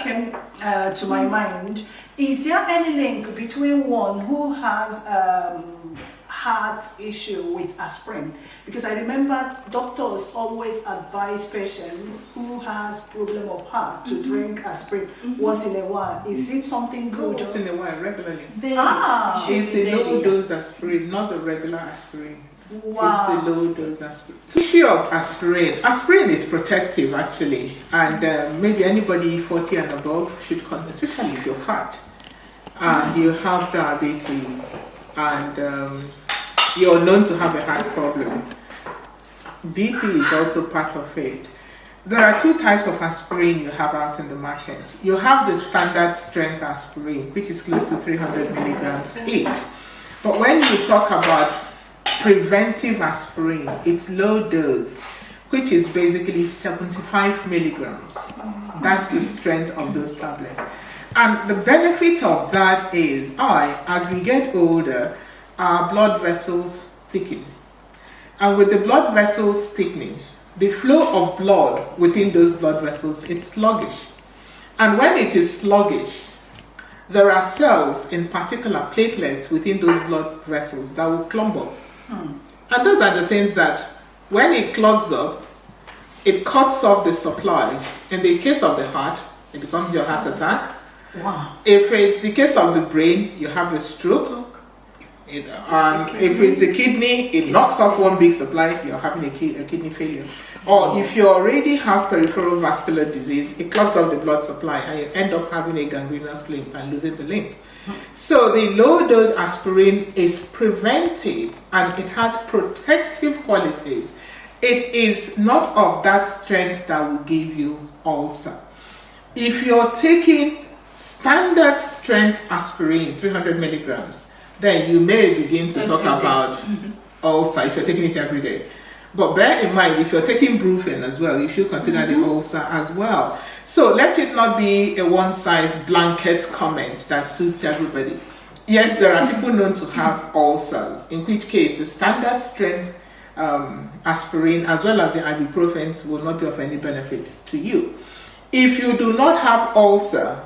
that came to my mind, is there any link between one who has heart issue with aspirin? Because I remember doctors always advise patients who has problem of heart to drink aspirin once in a while. Is it something good? Once in a while, regularly. It's the low dose aspirin, not the regular aspirin. Wow. It's the low dose aspirin. Issue of aspirin. Aspirin is protective actually, and maybe anybody 40 and above should especially if you're fat and you have diabetes and you're known to have a heart problem. BP is also part of it. There are two types of aspirin you have out in the market. You have the standard strength aspirin, which is close to 300 milligrams each. But when you talk about preventive aspirin, it's low dose, which is basically 75 milligrams. That's the strength of those tablets. And the benefit of that is, as we get older, our blood vessels thicken. And with the blood vessels thickening, the flow of blood within those blood vessels is sluggish. And when it is sluggish, there are cells, in particular platelets, within those blood vessels that will clump up. And those are the things that, when it clogs up, it cuts off the supply. In the case of the heart, it becomes your heart attack. Wow. If it's the case of the brain, you have a stroke. If it's the kidney, it knocks off one big supply, you're having a kidney failure. Or if you already have peripheral vascular disease, it clogs off the blood supply and you end up having a gangrenous limb and losing the limb. So the low dose aspirin is preventive and it has protective qualities. It is not of that strength that will give you ulcer. If you're taking standard strength aspirin, 300 milligrams, then you may begin to talk about ulcer if you're taking it every day. But bear in mind, if you're taking Brufen as well, you should consider the ulcer as well. So let it not be a one-size blanket comment that suits everybody. Yes, there are people known to have ulcers, in which case the standard strength aspirin as well as the ibuprofens will not be of any benefit to you. If you do not have ulcer,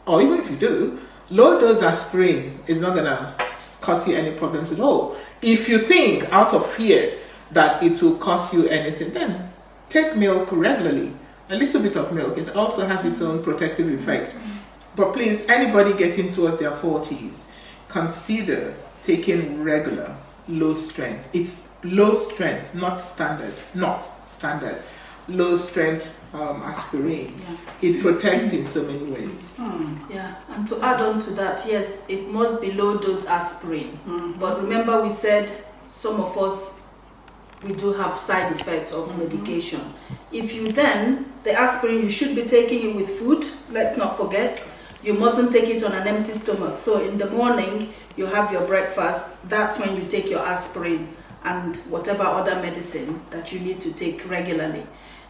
or even if you do, low dose aspirin is not going to cause you any problems at all. If you think out of fear that it will cause you anything, then take milk regularly. A little bit of milk, it also has its own protective effect. But please, anybody getting towards their 40s, consider taking regular low strength. It's low strength, not standard. Low strength aspirin. It protects in so many ways. Yeah, and to add on to that, yes, it must be low dose aspirin. But remember, we said some of us, we do have side effects of medication. If you then, the aspirin, you should be taking it with food. Let's not forget, you mustn't take it on an empty stomach. So in the morning, you have your breakfast. That's when you take your aspirin and whatever other medicine that you need to take regularly.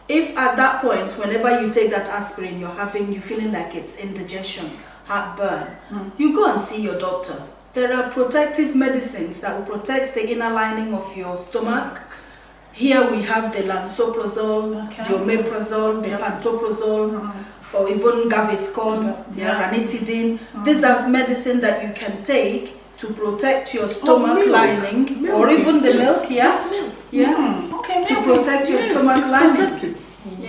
If at that point, whenever you take that aspirin, you're feeling like it's indigestion, heartburn, you go and see your doctor. There are protective medicines that will protect the inner lining of your stomach. Here we have the lansoprazole, the omeprazole, the pantoprazole, or even Gaviscon, ranitidine. These are medicine that you can take to protect your stomach lining, milk or even the milk, to protect your stomach lining.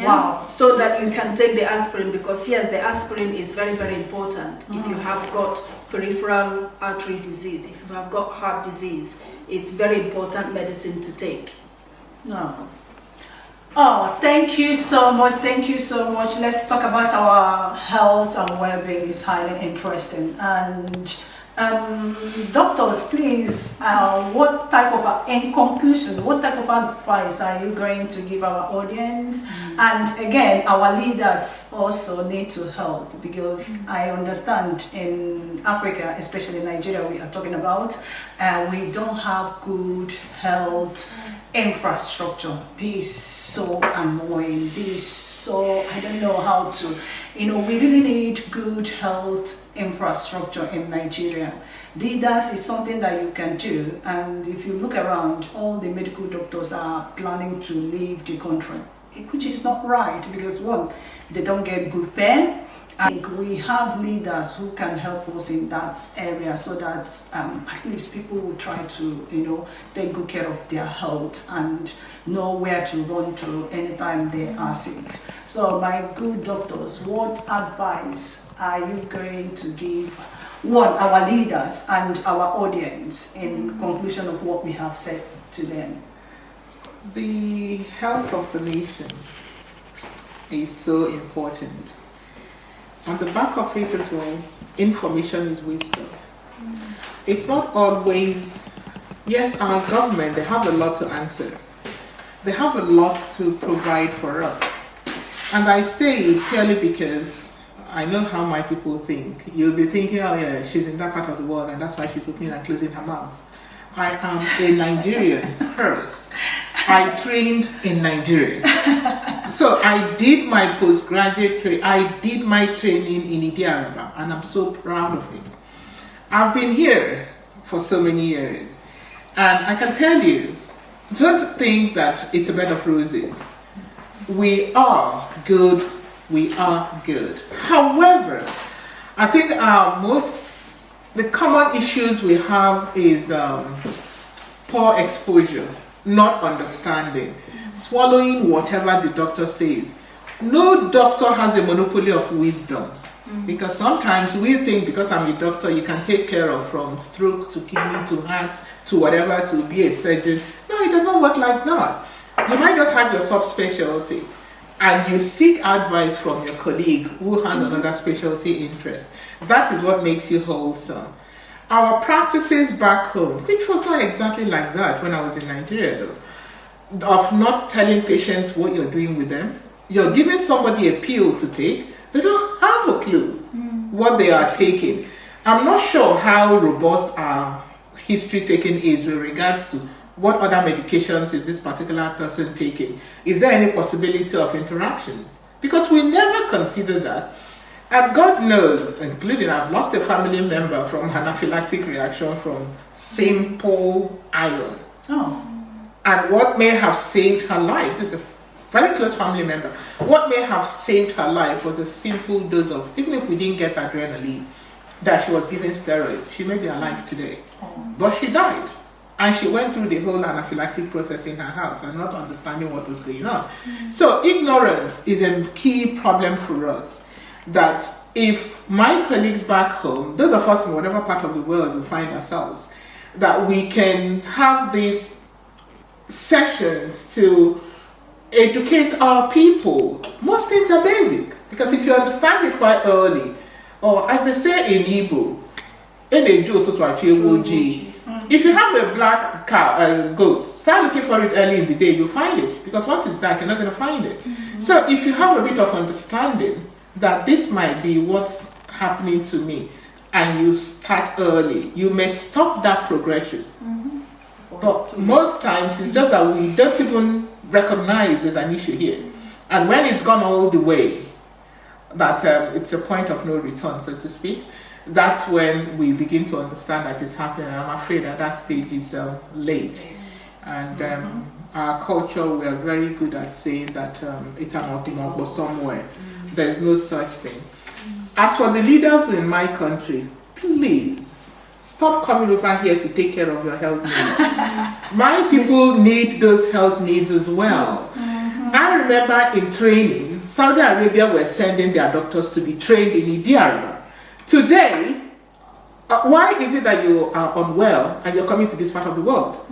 Wow. So that you can take the aspirin, because yes, the aspirin is very, very important. If you have got peripheral artery disease, if you have got heart disease, it's very important medicine to take. No. Oh, thank you so much. Let's talk about our health and well-being. Is highly interesting. And doctors, please, what type of, in conclusion, what type of advice are you going to give our audience? And again, our leaders also need to help, because I understand in Africa, especially Nigeria, we are talking about, we don't have good health infrastructure. This is so annoying. I don't know how to, we really need good health infrastructure in Nigeria. Leaders is something that you can do, and if you look around, all the medical doctors are planning to leave the country, which is not right, because one, they don't get good pay, I think we have leaders who can help us in that area so that at least people will try to, take good care of their health and know where to run to anytime they are sick. So my good doctors, what advice are you going to give, one, our leaders and our audience in conclusion of what we have said to them? The health of the nation is so important. On the back of it as well, information is wisdom. It's not always, yes, our government, they have a lot to answer. They have a lot to provide for us. And I say it purely because I know how my people think. You'll be thinking, oh yeah, she's in that part of the world and that's why she's opening and closing her mouth. I am a Nigerian first. I trained in Nigeria. So I did my postgraduate training. I did my training in Idiaraba, and I'm so proud of it. I've been here for so many years, and I can tell you, don't think that it's a bed of roses. We are good. We are good. However, I think the common issues we have is poor exposure, not understanding, swallowing whatever the doctor says. No doctor has a monopoly of wisdom, because sometimes we think because I'm a doctor you can take care of from stroke to kidney to heart to whatever to be a surgeon. No, it does not work like that. You might just have your subspecialty and you seek advice from your colleague who has another specialty interest. That is what makes you wholesome. Our practices back home, which was not exactly like that when I was in Nigeria though, of not telling patients what you're doing with them. You're giving somebody a pill to take, they don't have a clue what they are taking. I'm not sure how robust our history taking is with regards to what other medications is this particular person taking. Is there any possibility of interactions? Because we never consider that. And God knows, including I've lost a family member from anaphylactic reaction from simple iron. Oh. And what may have saved her life, this is a very close family member, what may have saved her life was a simple dose of, even if we didn't get adrenaline, that she was given steroids. She may be alive today. Oh. But she died. And she went through the whole anaphylactic process in her house and not understanding what was going on. So ignorance is a key problem for us. That if my colleagues back home, those of us in whatever part of the world we find ourselves, that we can have these sessions to educate our people. Most things are basic, because if you understand it quite early, or as they say in Igbo, if you have a black cow, goat, start looking for it early in the day, you'll find it, because once it's dark, you're not going to find it. So if you have a bit of understanding that this might be what's happening to me, and you start early, you may stop that progression. But most times it's just that we don't even recognize there's an issue here. And when it's gone all the way, that it's a point of no return, so to speak, that's when we begin to understand that it's happening. And I'm afraid at that stage is late. And our culture, we are very good at saying that it's an optimal somewhere. There's no such thing. As for the leaders in my country, please stop coming over here to take care of your health needs. My people need those health needs as well. I remember in training, Saudi Arabia were sending their doctors to be trained in Idiaraba. Today, why is it that you are unwell and you're coming to this part of the world?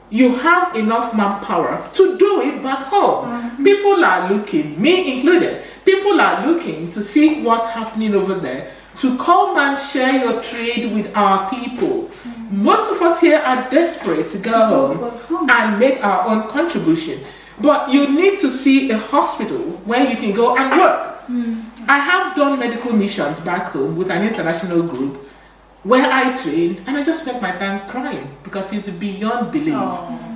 You have enough manpower to do it back home. People are looking, me included, people are looking to see what's happening over there, to come and share your trade with our people. Most of us here are desperate to go home and make our own contribution. But you need to see a hospital where you can go and work. I have done medical missions back home with an international group where I trained, and I just spent my time crying because it's beyond belief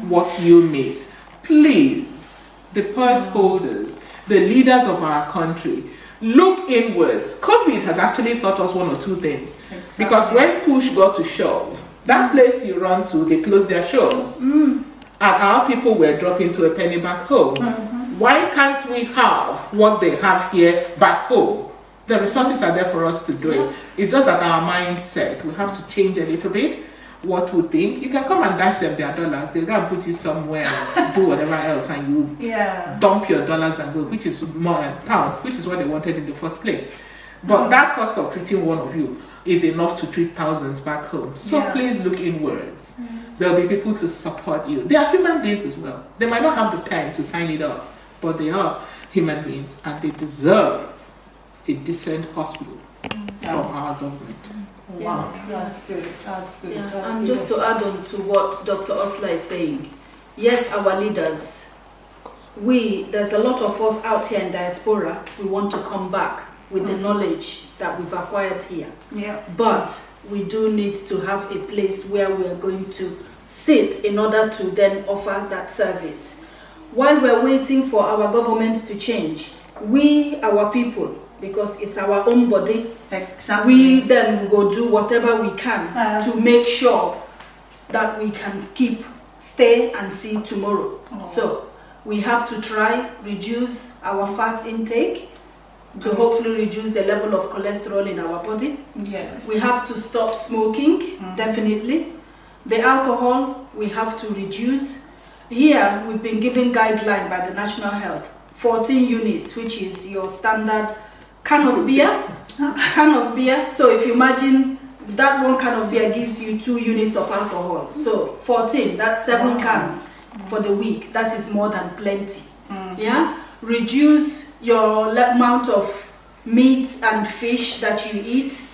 what you meet. Please, the purse holders, the leaders of our country, look inwards. COVID has actually taught us one or two things. Exactly. Because when push got to shove, that place you run to, they closed their shows. And our people were dropping to a penny back home. Why can't we have what they have here back home? The resources are there for us to do it. It's just that our mindset, we have to change a little bit. What we think, you can come and dash them their dollars. They're going to put you somewhere and do whatever else, and you dump your dollars and go, which is more pounds, which is what they wanted in the first place. But that cost of treating one of you is enough to treat thousands back home. So please look inwards. There'll be people to support you. They are human beings as well. They might not have the pen to sign it up, but they are human beings, and they deserve a decent hospital from our government. Wow, that's good. That's good. Yeah. That's And good. just to add on to what Dr. Osler is saying, yes, our leaders, there's a lot of us out here in diaspora, we want to come back with the knowledge that we've acquired here. Yeah. But we do need to have a place where we are going to sit in order to then offer that service. While we're waiting for our government to change, we, our people, because it's our own body, Exactly. we then go do whatever we can to make sure that we can stay and see tomorrow. So we have to try reduce our fat intake to hopefully reduce the level of cholesterol in our body. Yes. We have to stop smoking, definitely. The alcohol we have to reduce. Here we've been given guideline by the National Health, 14 units, which is your standard can of beer. So if you imagine that one can of beer gives you 2 units of alcohol. So 14, that's 7 cans for the week. That is more than plenty. Yeah. Reduce your amount of meat and fish that you eat.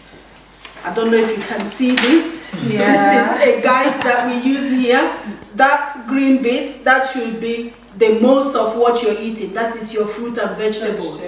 I don't know if you can see this. Yeah. This is a guide that we use here. That green bit, that should be the most of what you're eating. That is your fruit and vegetables.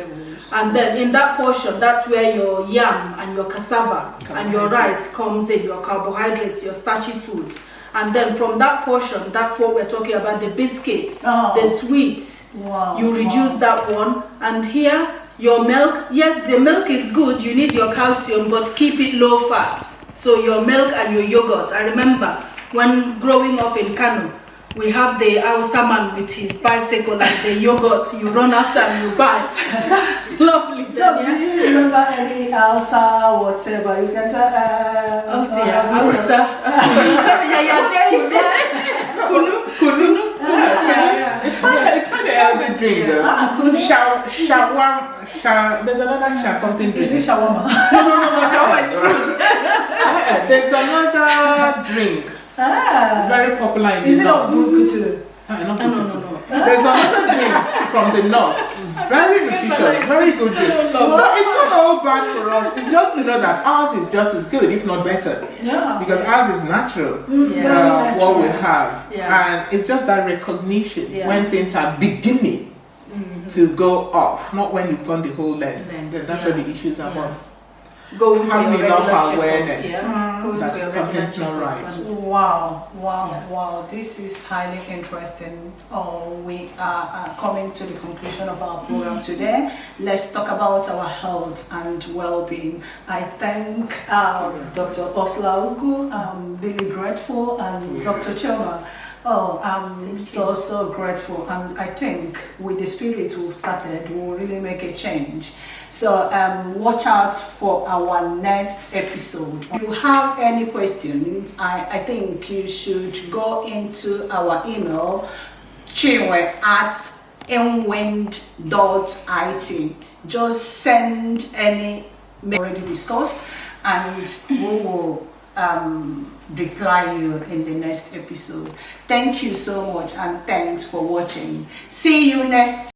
And then in that portion, that's where your yam and your cassava and your rice comes in, your carbohydrates, your starchy food. And then from that portion, that's what we're talking about, the biscuits, the sweets. Wow. You reduce that one. And here, your milk, yes, the milk is good, you need your calcium, but keep it low fat. So your milk and your yogurt. I remember when growing up in Kano, we have the Hausa man with his bicycle and the yogurt. You run after and you buy. That's lovely. No, do you remember any Hausa whatever? You can tell. Oh dear, Hausa. Kunu. Yeah. It's quite an elder drink though. There's another something drink. Is it shawarma? No, shawarma is fruit. There's another drink. Very popular in Is the it north. not Vukutu? No. There's another drink from the north. Very nutritious, very good drink. So it's not all bad for us. It's just to know that ours is just as good, if not better. Yeah. Because ours is natural. What we have. And it's just that recognition when things are beginning to go off, not when you've gone the whole length. That's where the issues are from. Going Having for enough awareness that something's not right. Wow. This is highly interesting. We are coming to the conclusion of our program today. Let's talk about our health and well-being. I thank Dr. Osler Ugu. I'm really grateful, and Dr. Choma. I'm so grateful, and I think with the spirit we've started, we'll really make a change. So watch out for our next episode. If you have any questions, I think you should go into our email, chinwe@enwind.it. Just send any already discussed, and we will reply you in the next episode. Thank you so much, and thanks for watching. See you next